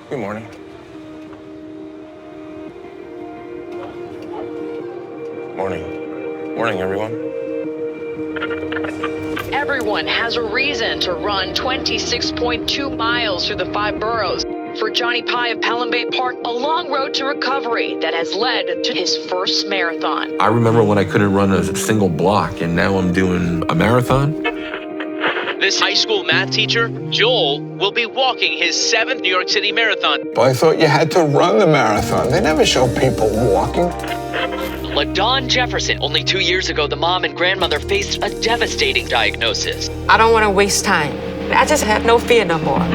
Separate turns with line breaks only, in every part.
Good morning. Morning. Morning, everyone.
Everyone has a reason to run 26.2 miles through the 5 boroughs. For Johnny Pye of Pelham Bay Park, a long road to recovery that has led to his first marathon.
I remember when I couldn't run a single block, and now I'm doing a marathon.
This high school math teacher, Joel, will be walking his 7th New York City Marathon.
But I thought you had to run the marathon. They never show people walking.
LaDawn Jefferson. Only 2 years ago, the mom and grandmother faced a devastating diagnosis.
I don't want to waste time. I just have no fear no more.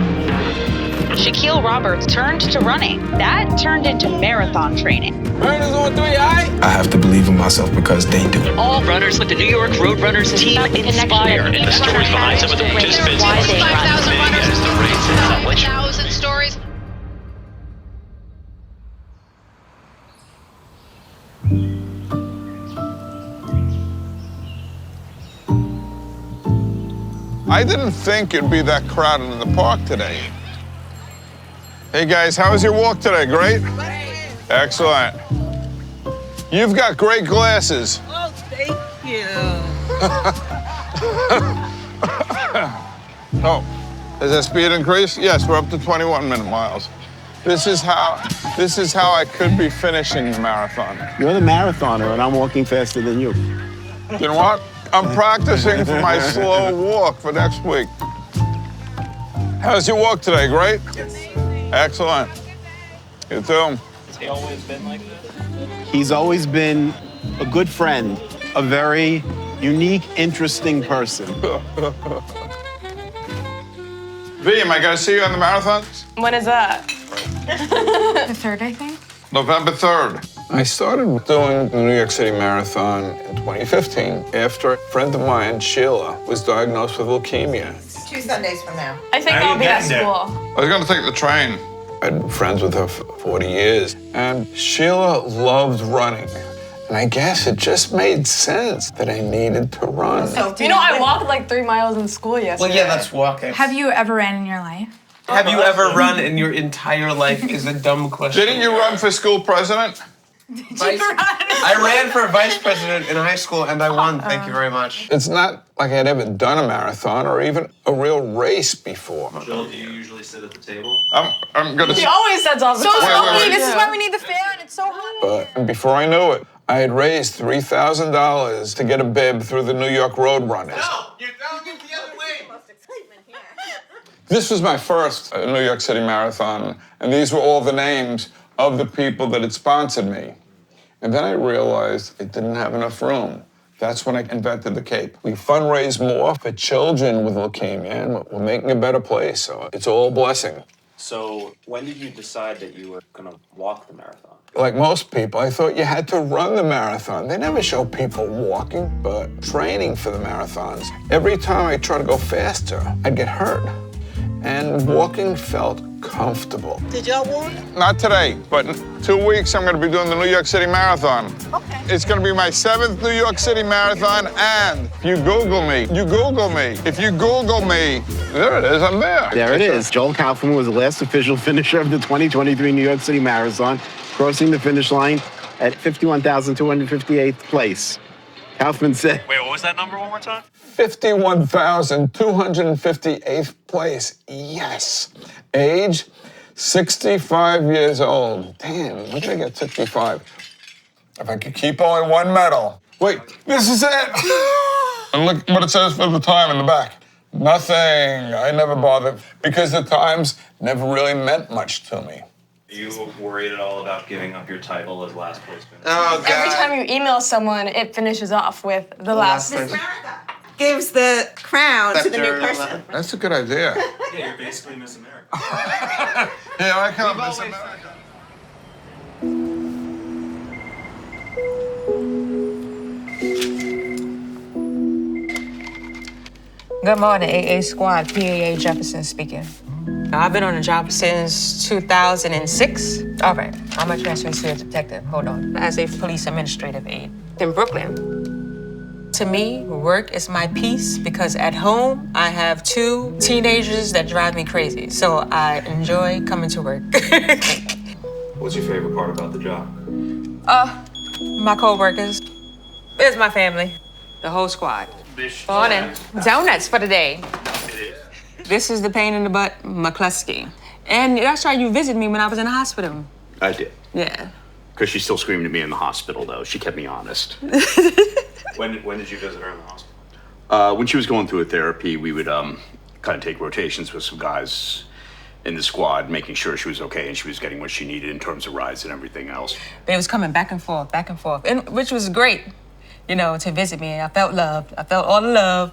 Shaquille Roberts turned to running. That turned into marathon training.
Runners on 3, I
have to believe in myself because they do.
All runners with the New York Road Runners team inspire. And the stories behind some of the participants.
5,000 runners.
As the race is
1,000 stories.
I didn't think it'd be that crowded in the park today. Hey guys, how was your walk today? Great? Excellent. You've got great glasses.
Oh, thank you.
Oh, has that speed increased? Yes, we're up to 21 minute miles. This is how I could be finishing the marathon.
You're the marathoner, and I'm walking faster than you.
You know what? I'm practicing for my slow walk for next week. How's your walk today? Great? Excellent. You too.
Has he always been like this?
He's always been a good friend, a very unique, interesting person.
V, am I gonna see you on the marathon?
When is that?
The 3rd, I think.
November 3rd. I started doing the New York City Marathon in 2015 after a friend of mine, Sheila, was diagnosed with leukemia.
2 Sundays from now.
I think I'll be at school.
I was gonna take the train. I'd been friends with her for 40 years, and Sheila loved running. And I guess it just made sense that I needed to run.
You know, I walked like 3 miles in school yesterday.
Well, yeah, that's walking.
Have you ever ran in your life?
Have you ever run in your entire life is a dumb question.
Didn't you run for school president?
I ran for vice president in high school and I won, thank you very much.
It's not like I'd ever done a marathon or even a real race before.
Joel, do you usually sit at the table?
I'm gonna...
He always sets off the
So
time.
slowly, this is why we need the fan. It's so hot.
But before I knew it, I had raised $3,000 to get a bib through the New York Road Runners.
No, you're throwing it the other way.
This was my first New York City Marathon, and these were all the names of the people that had sponsored me. And then I realized it didn't have enough room. That's when I invented the Cape. We fundraise more for children with leukemia, and we're making a better place, so it's all a blessing.
So when did you decide that you were gonna walk the marathon?
Like most people, I thought you had to run the marathon. They never show people walking, but training for the marathons. Every time I tried to go faster, I'd get hurt. And walking felt comfortable.
Did y'all walk?
Not today, but in 2 weeks I'm gonna be doing the New York City Marathon.
Okay.
It's gonna be my 7th New York City Marathon, and if you Google me, if you Google me, there it is, I'm there.
There it is. Joel Kaufman was the last official finisher of the 2023 New York City Marathon, crossing the finish line at 51,258th place. Kaufman said...
Wait, what was that number one more time?
51,258th place. Yes. Age, 65 years old. Damn, when did I get 65?
If I could keep only one medal. Wait, this is it! And look what it says for the time in the back. Nothing. I never bothered, because the times never really meant much to me.
Are you worried at all about giving up your title as last place finisher?
Oh, God. Every time you email someone, it finishes off with the last person.
Gives the crown to the new person.
That's a good idea.
Yeah, you're basically Miss America.
Yeah, I come Miss America.
Good morning, AA Squad. PAA Jefferson speaking. I've been on the job since 2006. All right, I'm a transfer sales detective. Hold on. As a police administrative aide in Brooklyn. To me, work is my peace because at home, I have 2 teenagers that drive me crazy. So I enjoy coming to work.
What's your favorite part about the job?
My co-workers. It's my family, the whole squad. Morning. Donuts for the day. This is the pain in the butt, McCluskey. And that's right, you visited me when I was in the hospital.
I did.
Yeah.
Because she still screamed at me in the hospital, though. She kept me honest.
When did you visit her in the hospital?
When she was going through a therapy, we would kind of take rotations with some guys in the squad, making sure she was okay and she was getting what she needed in terms of rides and everything else.
They was coming back and forth, and which was great, you know, to visit me. I felt loved. I felt all the love.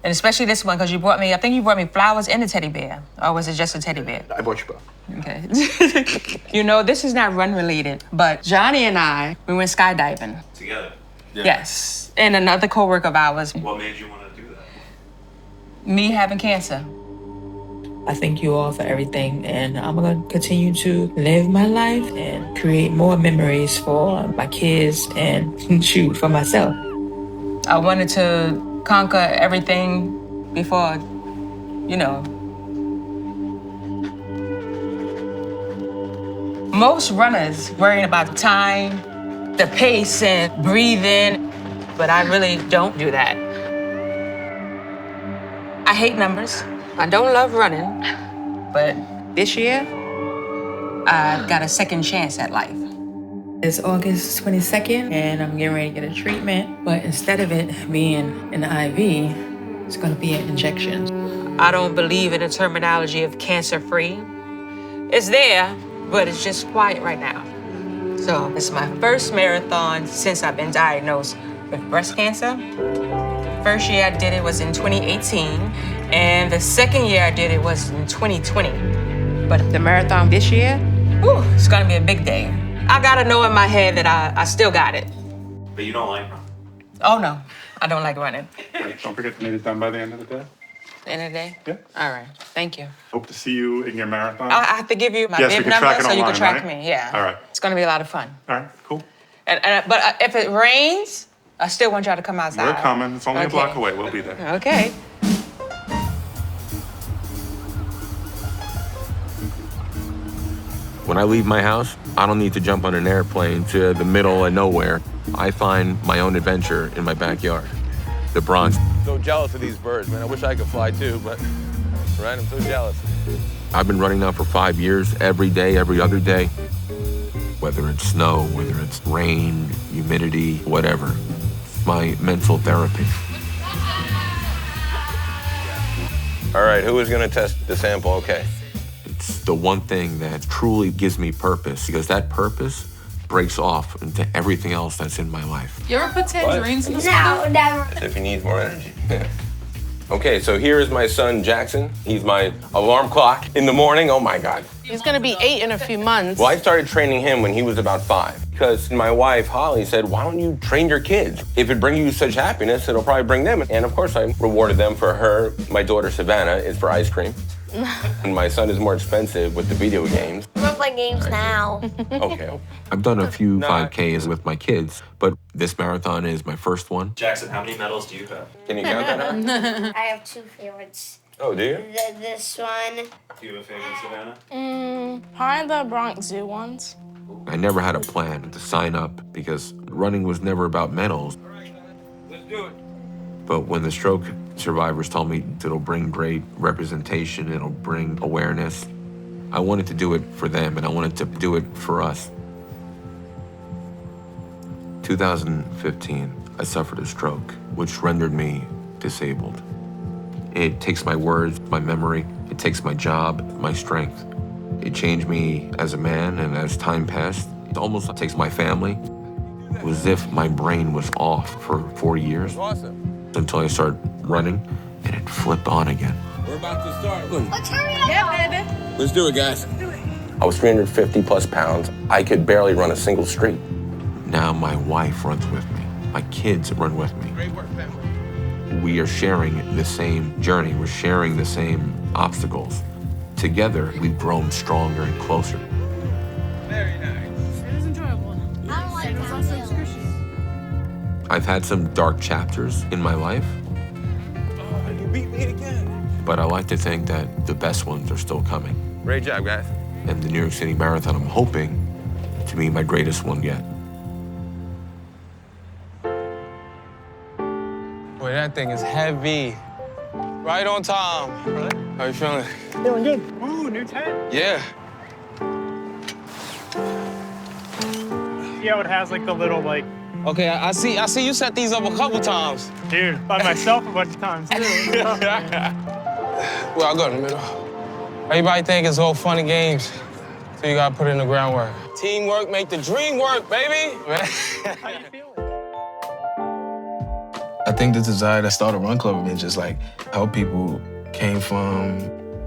And especially this one, because I think you brought me flowers and a teddy bear. Or was it just a teddy bear?
I bought you both.
Okay. You know, this is not run related, but Johnny and I, we went skydiving.
Together?
Yeah. Yes. And another coworker of ours.
What made you want to do that?
Me having cancer. I thank you all for everything, and I'm gonna continue to live my life and create more memories for my kids and shoot for myself. I wanted to conquer everything before, you know. Most runners worrying about time, the pace, and breathing, but I really don't do that. I hate numbers. I don't love running, but this year, I got a second chance at life. It's August 22nd, and I'm getting ready to get a treatment, but instead of it being an IV, it's gonna be an injection. I don't believe in the terminology of cancer-free. It's there, but it's just quiet right now. So it's my first marathon since I've been diagnosed with breast cancer. First year I did it was in 2018. And the second year I did it was in 2020. But the marathon this year, it's gonna be a big day. I gotta know in my head that I still got it.
But you don't like running?
Oh no, I don't like running.
Don't forget to meet it done by the end of the day.
End of the day?
Yeah.
All right, thank you.
Hope to see you in your marathon.
I have to give you my
Yes, we
bib
can
number
track it
so you can
online,
track
right?
me, yeah.
All right.
It's gonna be a lot of fun.
All right, cool.
But if it rains, I still want y'all to come outside.
We're coming. It's only a
Okay.
block away. We'll be there.
Okay.
When I leave my house, I don't need to jump on an airplane to the middle of nowhere. I find my own adventure in my backyard, the Bronx.
So jealous of these birds, man. I wish I could fly too, but right, I'm so jealous.
I've been running now for 5 years, every day, every other day. Whether it's snow, whether it's rain, humidity, whatever. It's my mental therapy.
All right, who is gonna test the sample? Okay.
It's the one thing that truly gives me purpose, because that purpose breaks off into everything else that's in my life.
You ever put tangerines in the
No, never. As if he needs more energy. Okay, so here is my son, Jackson. He's my alarm clock in the morning. Oh my God.
He's gonna be 8 in a few months.
Well, I started training him when he was about 5 because my wife, Holly, said, why don't you train your kids? If it brings you such happiness, it'll probably bring them. And of course, I rewarded them for her. My daughter, Savannah, is for ice cream. And my son is more expensive with the video games.
I'm gonna play games now.
Okay.
I've done a few 5Ks with my kids, but this marathon is my first one.
Jackson, how many medals do you have?
Can you count that?
I have 2 favorites.
Oh, do you?
This one.
Do you have a favorite, Savannah?
Probably the Bronx Zoo ones.
I never had a plan to sign up because running was never about medals.
Let's do it.
But when the stroke survivors told me it'll bring great representation, it'll bring awareness, I wanted to do it for them and I wanted to do it for us. 2015, I suffered a stroke, which rendered me disabled. It takes my words, my memory, it takes my job, my strength. It changed me as a man, and as time passed, it almost takes my family. It was as if my brain was off for 4 years.
Awesome.
Until I started running, and it flipped on again.
We're about to start. Look.
Let's hurry up. Yeah, baby.
Let's do it, guys. I was 350 plus pounds. I could barely run a single street.
Now my wife runs with me. My kids run with me.
Great work, family.
We are sharing the same journey. We're sharing the same obstacles. Together, we've grown stronger and closer.
Very nice.
It was enjoyable.
I don't like
It was also excruciating.
I've had some dark chapters in my life.
Oh, you beat me again.
But I like to think that the best ones are still coming.
Great job, guys.
And the New York City Marathon, I'm hoping to be my greatest one yet.
Boy, that thing is heavy. Right on time. How you feeling?
Feeling good. Ooh, new 10.
Yeah.
See how it has like the little like.
Okay, I see you set these up a couple times.
Dude, by myself a bunch of times too.
Well, I'll go in the middle. Everybody think it's all fun and games, so you gotta put in the groundwork. Teamwork make the dream work, baby.
How you feeling?
I think the desire to start a run club and just like help people came from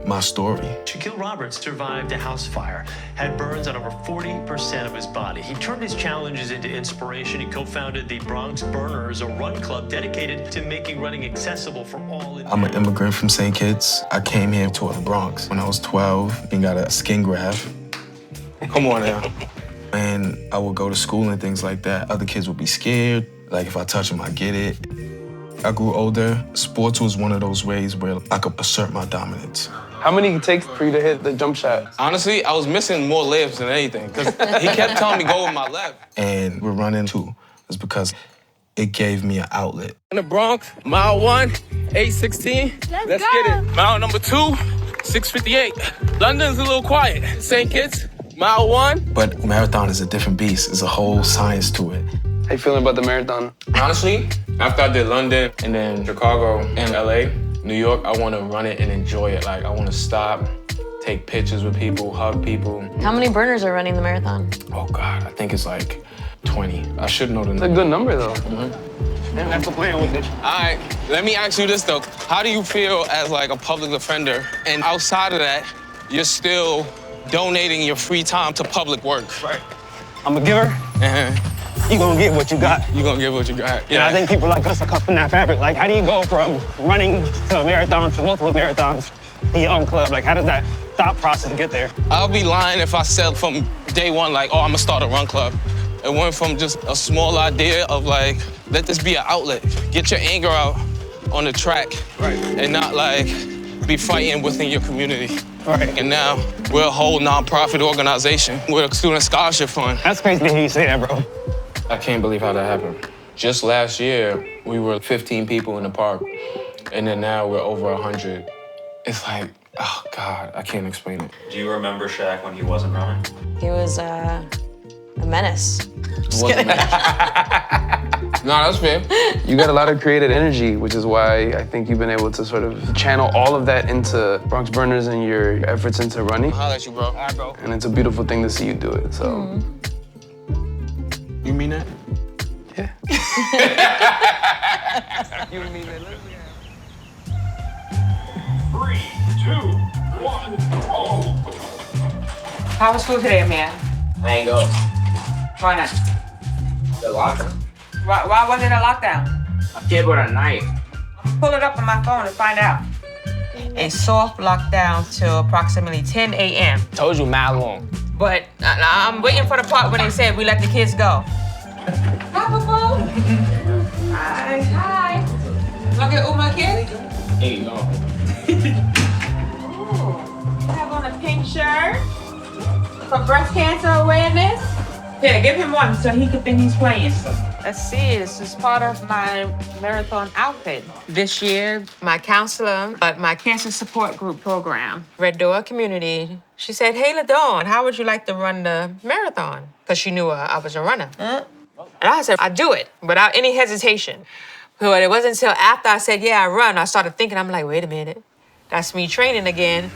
my story.
Shaquille Roberts survived a house fire, had burns on over 40% of his body. He turned his challenges into inspiration. He co-founded the Bronx Burners, a run club dedicated to making running accessible for all.
I'm an immigrant from St. Kitts. I came here to the Bronx when I was 12 and got a skin graft.
Come on now.
And I would go to school and things like that. Other kids would be scared. Like if I touch them, I get it. I grew older. Sports was one of those ways where I could assert my dominance.
How many it takes for you to hit the jump shot? Honestly, I was missing more lifts than anything, because he kept telling me go with my left.
And we're running too, is because it gave me an outlet.
In the Bronx, mile 1, 8:16. Let's get it. Mile number 2, 6:58. London's a little quiet. St. Kitts, mile 1.
But marathon is a different beast. There's a whole science to it.
How you feeling about the marathon? Honestly, after I did London and then Chicago and LA, New York, I want to run it and enjoy it. Like, I want to stop, take pictures with people, hug people.
How many burners are running the marathon?
Oh, God, I think it's like 20. I should know the
It's
number.
a good number, though.
Mm-hmm.
And that's the plan with it. All right, let me ask you this, though. How do you feel as, like, a public defender? And outside of that, you're still donating your free time to public work. Right.
I'm a giver. You gonna get what you got.
You gonna get what you got.
Yeah. And I think people like us are cut from that fabric. Like, how do you go from running to a marathon to multiple marathons in your own club? Like, how does that thought process get there?
I'll be lying if I said from day one, like, oh, I'm gonna start a run club. It went from just a small idea of like, let this be an outlet. Get your anger out on the track. Right. And not like be fighting within your community.
Right.
And now we're a whole nonprofit organization. We're a student scholarship fund.
That's crazy to hear you say that, bro.
I can't believe how that happened. Just last year, we were 15 people in the park, and then now we're over 100. It's like, oh God, I can't explain it.
Do you remember Shaq when he wasn't running?
He was a menace. Just
Wasn't
kidding.
No, that's fair.
You got a lot of creative energy, which is why I think you've been able to sort of channel all of that into Bronx Burners and your efforts into running.
I'll let you, bro. All right, bro.
And it's a beautiful thing to see you do it, so.
You mean that?
Yeah.
You mean that?
3, 2, 1, go.
How was school today, man?
I ain't go.
Why not?
The locker.
Why was it a lockdown?
A kid with a knife.
Pull it up on my phone and find out. A soft lockdown till approximately 10 a.m.
Told you, mile long.
But I'm waiting for the part when they said we let the kids go. Hi, Papa. Hi. Hi. Look at my kid.
There you go.
Ooh, have on a pink shirt for breast cancer awareness. Here, give him one so he can think he's playing. Let's see, this is part of my marathon outfit. This year, my counselor at my cancer support group program, Red Door Community, she said, hey, LaDawn, how would you like to run the marathon? Because she knew I was a runner. And I said, I'd do it without any hesitation. But it wasn't until after I said, yeah, I run, I started thinking, I'm like, wait a minute. That's me training again.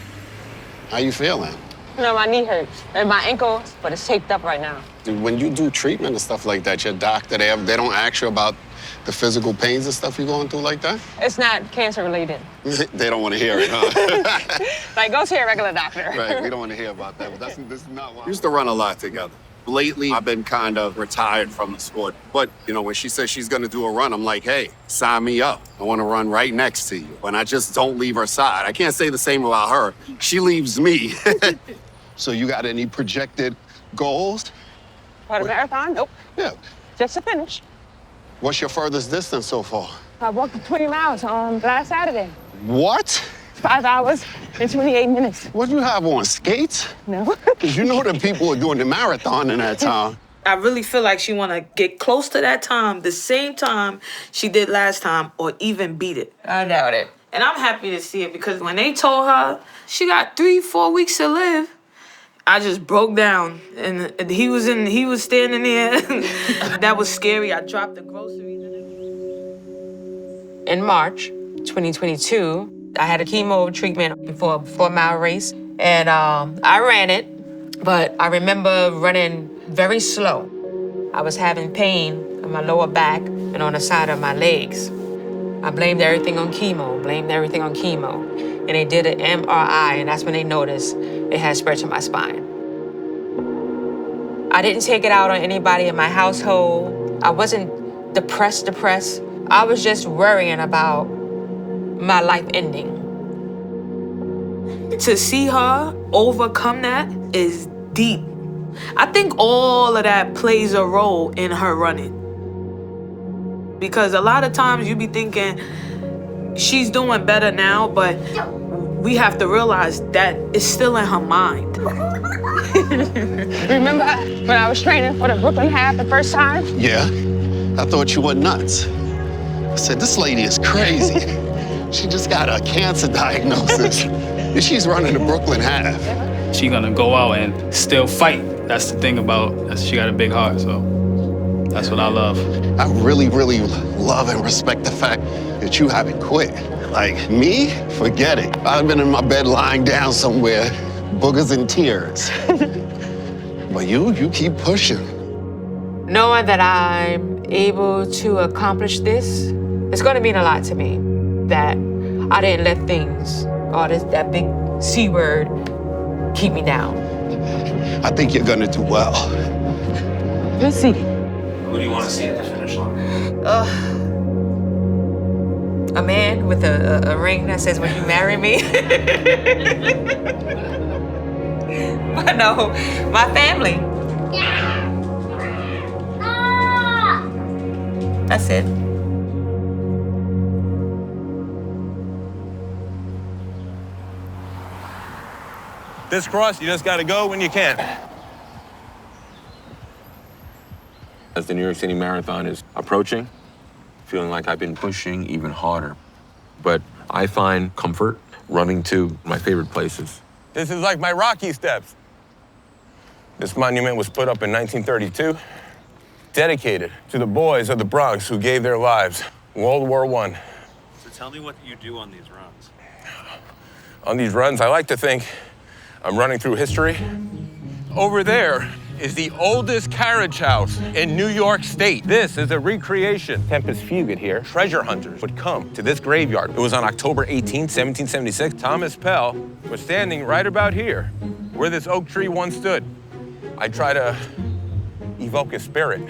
How you feeling?
You know, my knee hurts and my ankle, but it's taped up right now.
When you do treatment and stuff like that, your doctor, they don't ask you about the physical pains and stuff you're going through like that?
It's not cancer related.
They don't want to hear it, huh?
Like, go to your regular doctor.
Right, we don't want to hear about that. But this is not why. We used to run a lot together. Lately, I've been kind of retired from the sport. But, you know, when she says she's going to do a run, I'm like, hey, sign me up. I want to run right next to you. And I just don't leave her side. I can't say the same about her. She leaves me. So you got any projected goals?
For the marathon? Nope.
Yeah.
Just to finish.
What's your furthest distance so far?
I walked 20 miles on last Saturday.
What?
5 hours and 28 minutes.
What do you have on, skates?
No.
Because you know that people are doing the marathon in that time.
I really feel like she want to get close to that time, the same time she did last time, or even beat it.
I doubt it.
And I'm happy to see it because when they told her she got 3-4 weeks to live, I just broke down. And he was standing there. That was scary. I dropped the groceries.
In March 2022, I had a chemo treatment for a 4-mile race, and I ran it, but I remember running very slow. I was having pain in my lower back and on the side of my legs. I blamed everything on chemo, And they did an MRI, and that's when they noticed it had spread to my spine. I didn't take it out on anybody in my household. I wasn't depressed. I was just worrying about my life ending.
To see her overcome that is deep. I think all of that plays a role in her running. Because a lot of times you be thinking she's doing better now, but we have to realize that it's still in her mind.
Remember when I was training for the Brooklyn Half the first time?
Yeah, I thought you were nuts. I said, this lady is crazy. She just got a cancer diagnosis, and she's running the Brooklyn Half.
She gonna go out and still fight. That's the thing about, she got a big heart, so that's what I love.
I really, really love and respect the fact that you haven't quit. Like me, forget it. I've been in my bed lying down somewhere, boogers and tears. But you keep pushing.
Knowing that I'm able to accomplish this, it's gonna mean a lot to me. That I didn't let things, that big C word, keep me down.
I think you're gonna do well.
We'll see.
Who do you want to see at the finish line?
A man with a ring that says, "Will you marry me?" But no, my family. That's it.
This cross, you just gotta go when you can.
As the New York City Marathon is approaching, feeling like I've been pushing even harder. But I find comfort running to my favorite places.
This is like my Rocky steps. This monument was put up in 1932, dedicated to the boys of the Bronx who gave their lives in World War I.
So tell me what you do on these runs.
On these runs, I like to think I'm running through history. Over there is the oldest carriage house in New York State. This is a recreation. Tempest Fugit here. Treasure hunters would come to this graveyard. It was on October 18, 1776. Thomas Pell was standing right about here, where this oak tree once stood. I try to evoke a spirit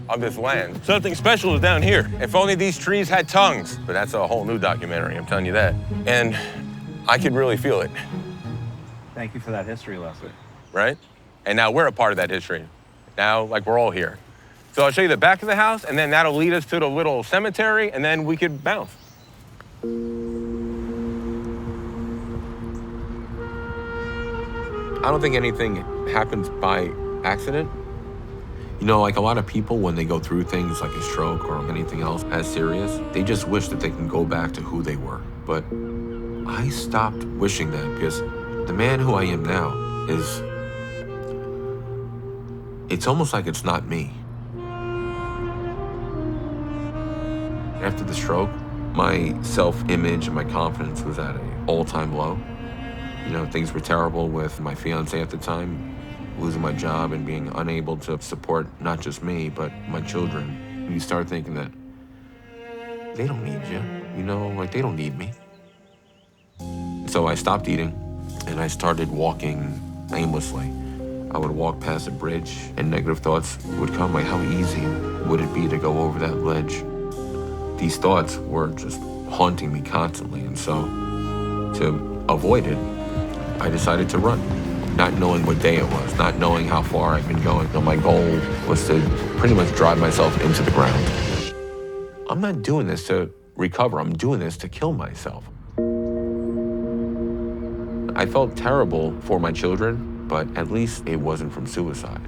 of this land. Something special is down here. If only these trees had tongues. But that's a whole new documentary, I'm telling you that. And I could really feel it.
Thank you for that history lesson.
Right? And now we're a part of that history. Now, like, we're all here. So I'll show you the back of the house, and then that'll lead us to the little cemetery, and then we could bounce.
I don't think anything happens by accident. You know, like a lot of people, when they go through things like a stroke or anything else as serious, they just wish that they can go back to who they were. But I stopped wishing that because the man who I am now is, it's almost like it's not me. After the stroke, my self-image and my confidence was at an all-time low. You know, things were terrible with my fiance at the time, losing my job and being unable to support not just me, but my children. And you start thinking that they don't need you, you know, like they don't need me. So I stopped eating and I started walking aimlessly. I would walk past a bridge and negative thoughts would come, like how easy would it be to go over that ledge? These thoughts were just haunting me constantly, and so to avoid it, I decided to run, not knowing what day it was, not knowing how far I'd been going. So my goal was to pretty much drive myself into the ground. I'm not doing this to recover, I'm doing this to kill myself. I felt terrible for my children, but at least it wasn't from suicide.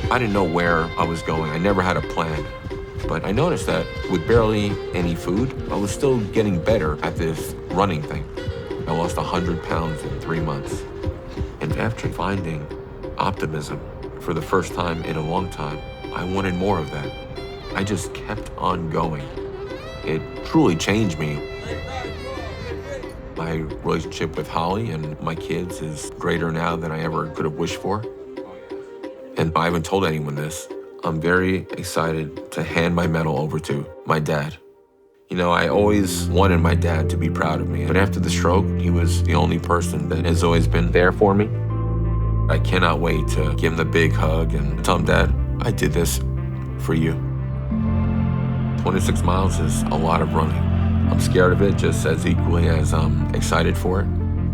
I didn't know where I was going. I never had a plan. But I noticed that with barely any food, I was still getting better at this running thing. I lost 100 pounds in 3 months. And after finding optimism for the first time in a long time, I wanted more of that. I just kept on going. It truly changed me. My relationship with Holly and my kids is greater now than I ever could have wished for. And I haven't told anyone this. I'm very excited to hand my medal over to my dad. You know, I always wanted my dad to be proud of me, but after the stroke, he was the only person that has always been there for me. I cannot wait to give him the big hug and tell him, Dad, I did this for you. 26 miles is a lot of running. I'm scared of it just as equally as I'm excited for it.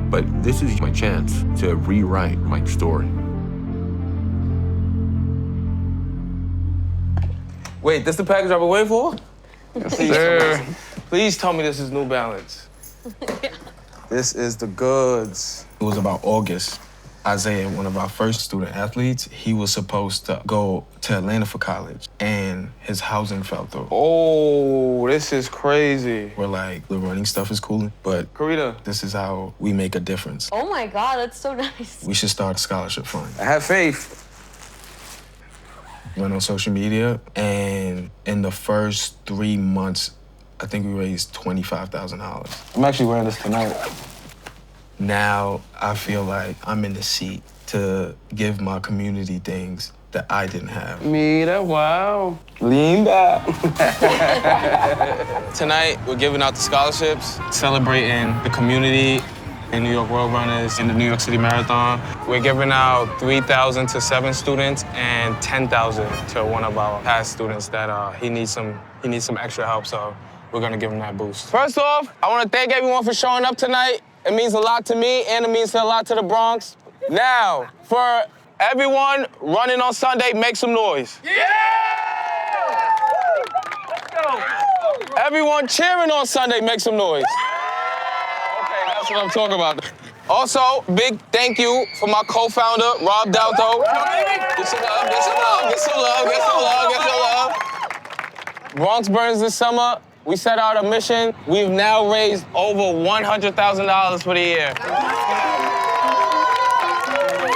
But this is my chance to rewrite my story.
Wait, this the package I've been waiting for? Sir, please tell me this is New Balance.
This is the goods. It was about August. Isaiah, one of our first student athletes, he was supposed to go to Atlanta for college, and his housing fell through.
Oh, this is crazy.
We're like, the running stuff is cool, but
Karita,
this is how we make a difference.
Oh my God, that's so nice.
We should start a scholarship fund.
I have faith.
Went on social media, and in the first 3 months, I think we raised $25,000.
I'm actually wearing this tonight.
Now I feel like I'm in the seat to give my community things that I didn't have.
Mira, wow. Lean back. Tonight, we're giving out the scholarships, celebrating the community in New York Road Runners in the New York City Marathon. We're giving out 3,000 to 7 students and 10,000 to one of our past students that he needs some extra help, so we're gonna give him that boost. First off, I wanna thank everyone for showing up tonight. It means a lot to me and it means a lot to the Bronx. Now, for everyone running on Sunday, make some noise. Yeah! Let's go. Everyone cheering on Sunday, make some noise. That's what I'm talking about. Also, big thank you for my co-founder, Rob Dalto. Get some love, get some love, get some love, get some love, get some love. Bronx Burns this summer, we set out a mission. We've now raised over $100,000 for the year.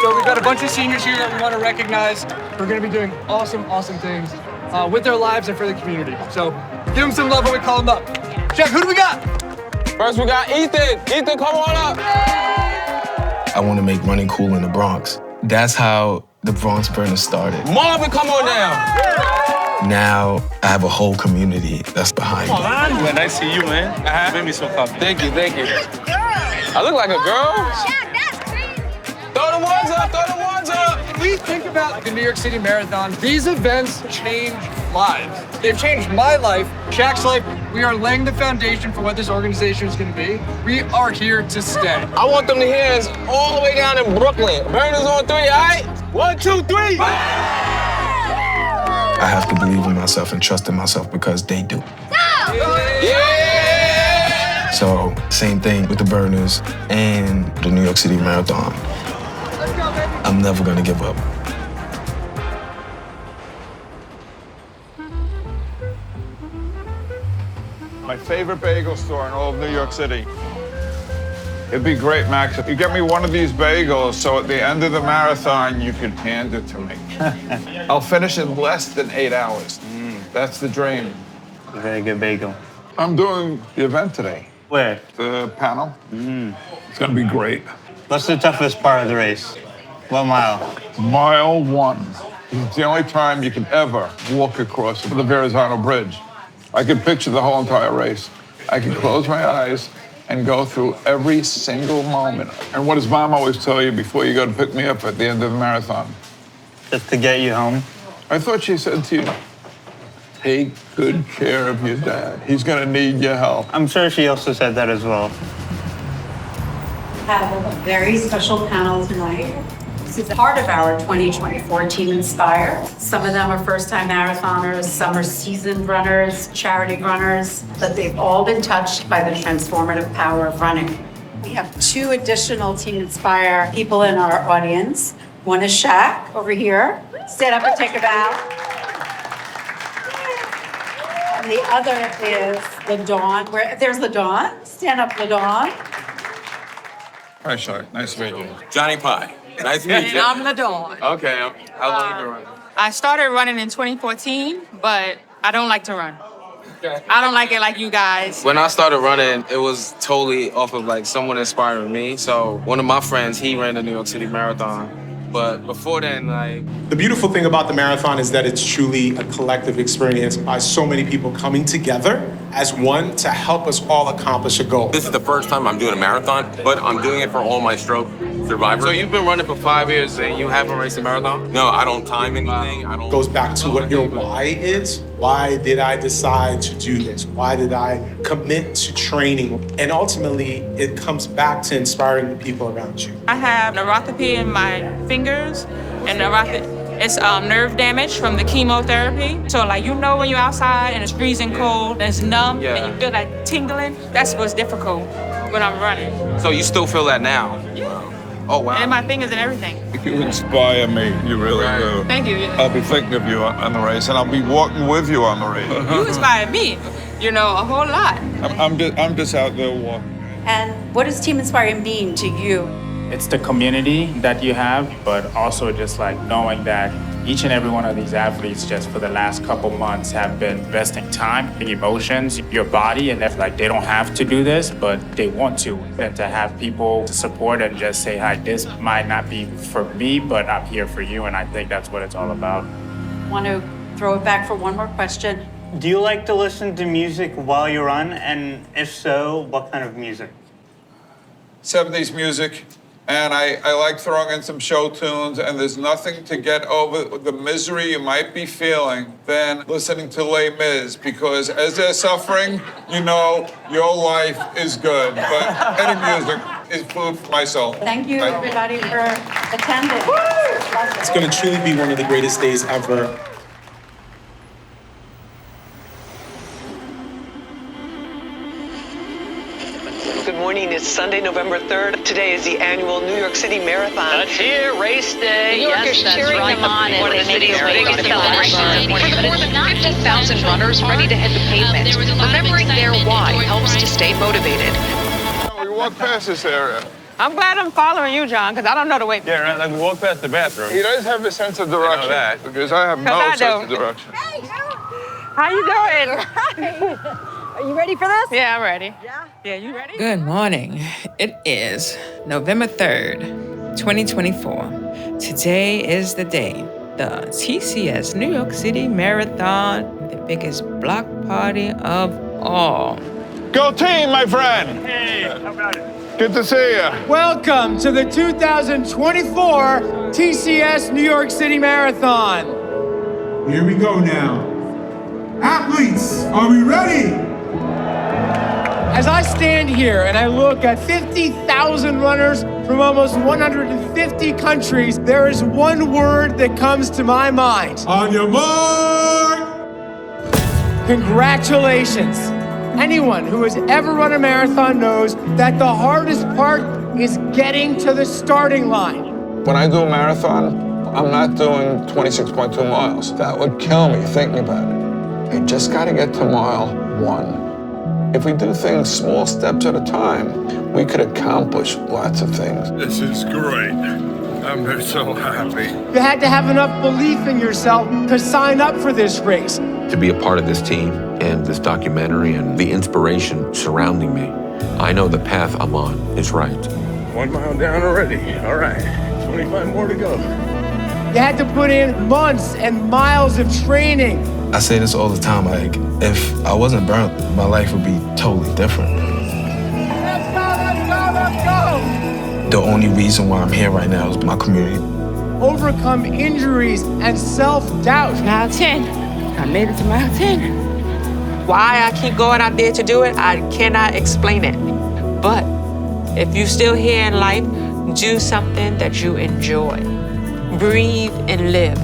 So we've got a bunch of seniors here that we want to recognize. We're going to be doing awesome, awesome things with their lives and for the community. So give them some love when we call them up. Jack, who do we got?
First, we got Ethan. Ethan, come on up.
I want to make running cool in the Bronx. That's how the Bronx Burners started.
Marvin, come on down.
Now, I have a whole community that's behind me.
When I see you, man, it made me so comfortable. Thank you, thank you. I look like a girl. Throw the ones up, throw the ones up.
Please think about the New York City Marathon. These events change lives. They've changed my life, Shaq's life. We are laying the foundation for what this organization is going to be. We are here to stay.
I want them to hear us all the way down in Brooklyn. Burners on 3, all right? 1, 2, 3.
I have to believe in myself and trust in myself because they do.
Yeah!
So, same thing with the Burners and the New York City Marathon. I'm never gonna give up.
My favorite bagel store in all of New York City. It'd be great, Max, if you get me one of these bagels so at the end of the marathon you can hand it to me. I'll finish in less than 8 hours. That's the dream.
Very good bagel.
I'm doing the event today.
Where?
The panel. It's gonna be great.
What's the toughest part of the race? What mile?
Mile 1. It's the only time you can ever walk across the Verrazano Bridge. I can picture the whole entire race. I can close my eyes and go through every single moment. And what does Mom always tell you before you go to pick me up at the end of the marathon?
Just to get you home.
I thought she said to you, take good care of your dad. He's gonna need your help.
I'm sure she also said that as well.
Have a very special panel tonight. This is part of our 2024 Team Inspire. Some of them are first-time marathoners, some are seasoned runners, charity runners, but they've all been touched by the transformative power of running. We have 2 additional Team Inspire people in our audience. One is Shaq over here. Stand up and take a bow. And the other is LaDawn. There's LaDawn. Stand up, LaDawn.
Hi, Shaq. Nice to meet you.
Johnny Pie. Nice to meet you.
I'm LaDawn.
Okay, how long have you been running?
I started running in 2014, but I don't like to run. I don't like it like you guys.
When I started running, it was totally off of like someone inspiring me. So one of my friends, he ran the New York City Marathon. But before then, like...
The beautiful thing about the marathon is that it's truly a collective experience by so many people coming together as one to help us all accomplish a goal.
This is the first time I'm doing a marathon, but I'm doing it for all my stroke survivors.
So you've been running for 5 years and you haven't raced a marathon?
No, I don't time anything. I don't.
Goes back to what your why is. Why did I decide to do this? Why did I commit to training? And ultimately, it comes back to inspiring the people around you.
I have neuropathy in my fingers, and it's nerve damage from the chemotherapy. So like, you know when you're outside and it's freezing cold, and it's numb, and you feel that tingling, that's what's difficult when I'm running.
So you still feel that now?
Yeah.
Oh, wow.
And my fingers and everything.
You inspire me, you really do.
Thank you.
I'll be thinking of you on the race, and I'll be walking with you on the race.
You inspire me, you know, a whole lot.
I'm just out there walking.
And what does Team Inspire mean to you?
It's the community that you have, but also just like knowing that each and every one of these athletes just for the last couple months have been investing time, emotions, your body, and that's like they don't have to do this, but they want to. And to have people to support and just say, hi, this might not be for me, but I'm here for you, and I think that's what it's all about.
Want to throw it back for one more question.
Do you like to listen to music while you run? And if so, what kind of music?
70s music. And I like throwing in some show tunes, and there's nothing to get over the misery you might be feeling than listening to Les Mis, because as they're suffering, you know your life is good. But any music is food for my soul.
Thank you, everybody, for attending.
It's going to truly be one of the greatest days ever.
Good morning. It's Sunday, November 3rd. Today is the annual New York City Marathon.
It's here, race day.
New Yorkers cheering them on
One of the city's biggest celebrations.
For more than 50,000 runners ready to hit the pavement, remembering their why helps to stay motivated.
We walk past this area.
I'm glad I'm following you, John, because I don't know the way.
Yeah, right, like we walk past the bathroom.
He does have a sense of direction.
that.
Because I have no sense of direction.
How you doing?
Are you ready for this?
Yeah, I'm ready. Yeah, you ready?
Good morning. It is November 3rd, 2024. Today is the day. The TCS New York City Marathon, the biggest block party of all.
Go team, my friend.
Hey, how about it?
Good to see you.
Welcome to the 2024 TCS New York City Marathon.
Here we go now. Athletes, are we ready?
As I stand here and I look at 50,000 runners from almost 150 countries, there is one word that comes to my mind.
On your mark.
Congratulations. Anyone who has ever run a marathon knows that the hardest part is getting to the starting line.
When I do a marathon, I'm not doing 26.2 miles. That would kill me thinking about it. You just got to get to mile 1. If we do things small steps at a time, we could accomplish lots of things.
This is great. I'm so happy.
You had to have enough belief in yourself to sign up for this race.
To be a part of this team and this documentary and the inspiration surrounding me, I know the path I'm on is right.
1 mile down already. All right, 25 more to go.
You had to put in months and miles of training.
I say this all the time, like, if I wasn't burnt, my life would be totally different.
Let's go!
The only reason why I'm here right now is my community.
Overcome injuries and self-doubt.
Mile 10. I made it to mile 10. Why I keep going out there to do it, I cannot explain it. But if you're still here in life, do something that you enjoy. breathe, and live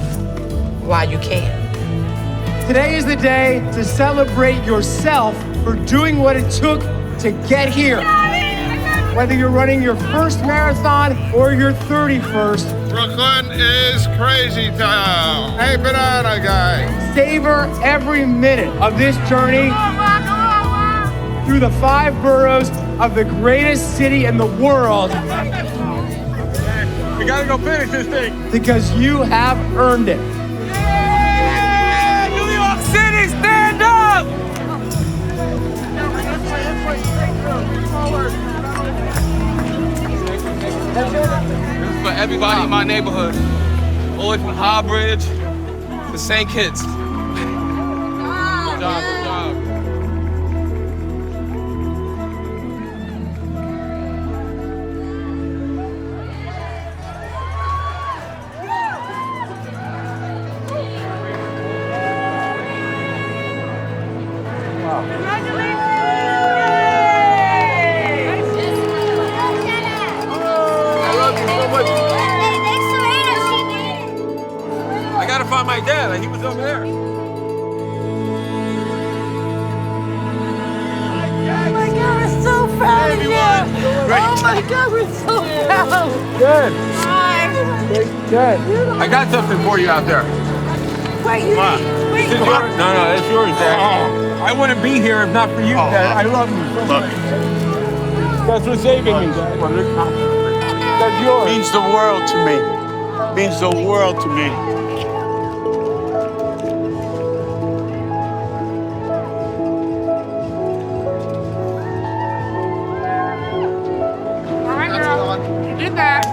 while you can.
Today is the day to celebrate yourself for doing what it took to get here. Whether you're running your first marathon or your 31st.
Brooklyn is crazy town. Hey, banana guy.
Savor every minute of this journey through the 5 boroughs of the greatest city in the world.
We gotta go finish this thing.
Because you have earned it.
Yeah, New York City, stand up! This is for everybody in my neighborhood. All the way from Highbridge to St. Kitts. Good job, good job. I gotta find my dad. He was over there.
Oh my God, we're so proud of you. Oh my God, we're so proud.
Good.
Hi.
Good. I got something for you out there.
Wait, you
Come on.
wait.
This is yours. No, that's yours, Dad. Oh, I wouldn't be here if not for you, Dad. I love you so much. That's for saving me, Dad. That's yours.
Means the world to me. Means the world to me.
All right, girl. You did that.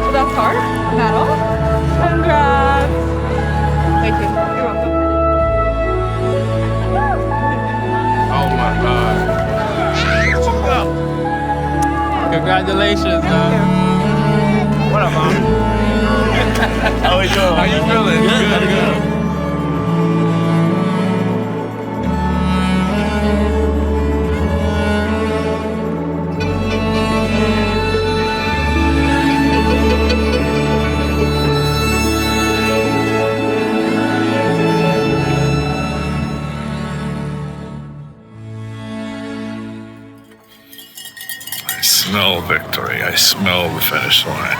So that's hard? Medal? Congrats. Thank you. You're welcome.
Oh my God. Congratulations, man. What up, Mom? How are you doing? How you feeling? Good.
I smell victory. I smell the finish line.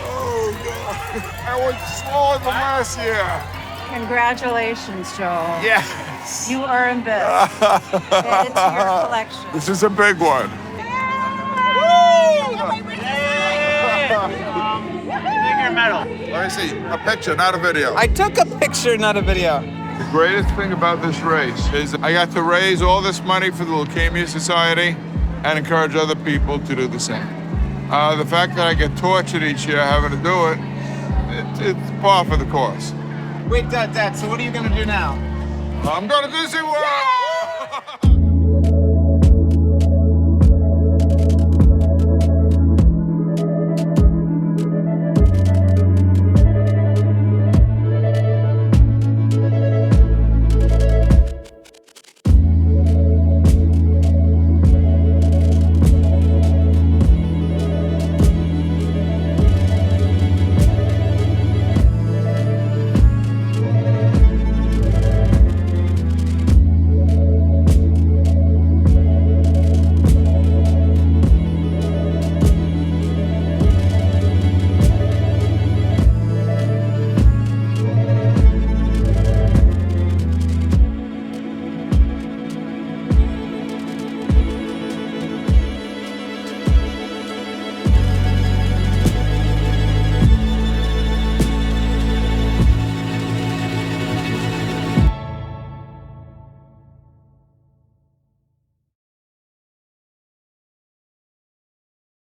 Oh, God. I was smaller than last year.
Congratulations, Joel.
Yes.
You earned this. Add it to your collection.
This is a big one.
Your medal.
Let me see. A picture, not a video.
I took a picture, not a video.
The greatest thing about this race is I got to raise all this money for the Leukemia Society and encourage other people to do the same. The fact that I get tortured each year having to do it, it's par for the course.
Wait, Dad, so what are you gonna do now?
I'm going to Disney World!